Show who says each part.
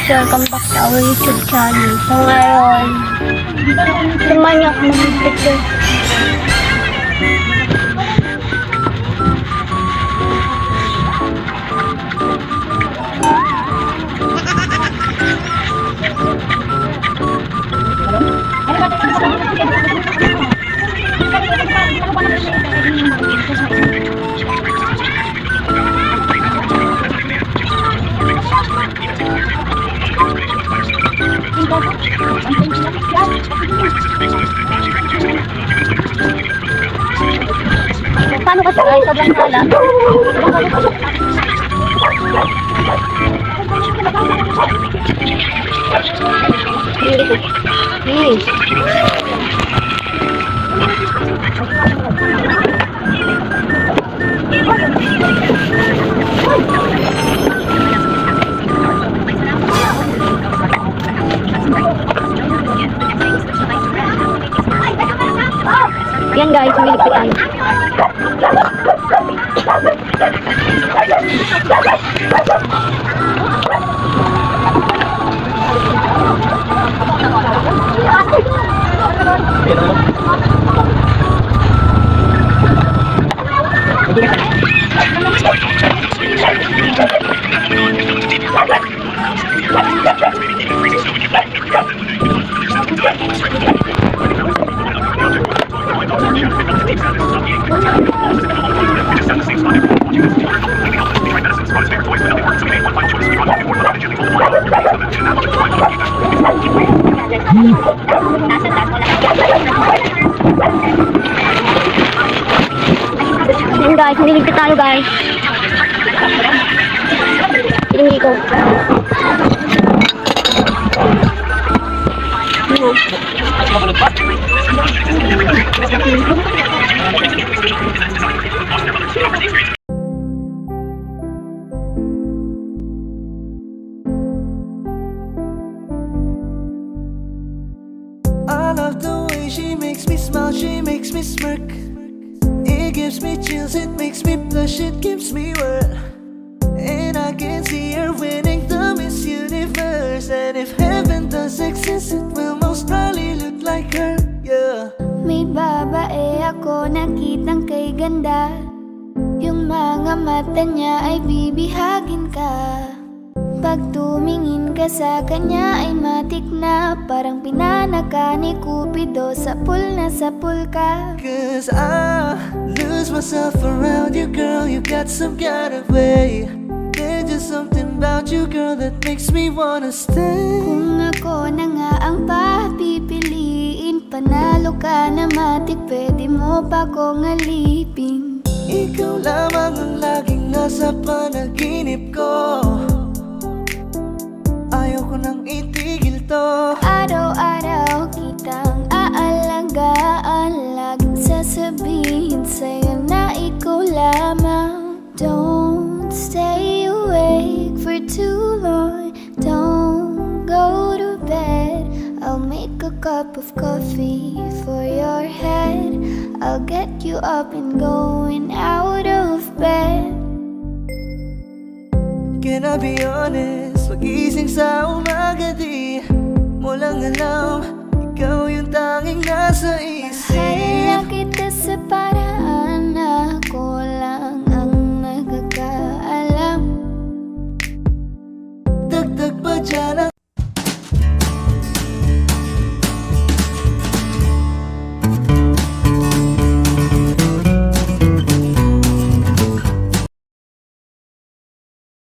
Speaker 1: welcome back to our YouTube channel. So ngayon, samahan niyo ako mag-picture. Paano ka sa sobrang sala? Yan guys, miligpit tayo. Ayun guys, niligpit tayo guys. Hindi ko.
Speaker 2: I love the way she makes me smile, she makes me smirk. It gives me chills, it makes me blush, it gives me word. And I can see her winning the Miss Universe. And if heaven does exist, it will most probably look like her, yeah.
Speaker 3: May babae ako nakitang kay ganda. Yung mga mata niya ay bibihagin ka. Pag tumingin ka sa kanya ay matik na. Parang pinanaka ni Cupido, sapul na sapul ka.
Speaker 2: Cause I lose myself around you, girl. You got some kind of way. There's just something about you, girl, that makes me wanna stay.
Speaker 3: Kung ako na nga ang papipiliin, panalo ka na matik, pwede mo pa kong alipin.
Speaker 2: Ikaw lamang ang laging nasa panaginip ko. Ayaw ko nang itigil to.
Speaker 3: Araw-araw kitang aalagaan, laging sasabihin sa'yo na ikaw lamang. Don't stay awake for too long, don't go to bed. I'll make a cup of coffee for your head. I'll get you up and going out of bed.
Speaker 2: Can I be honest? Pag-ising sa umaga di mo lang alam, ikaw yung tanging nasa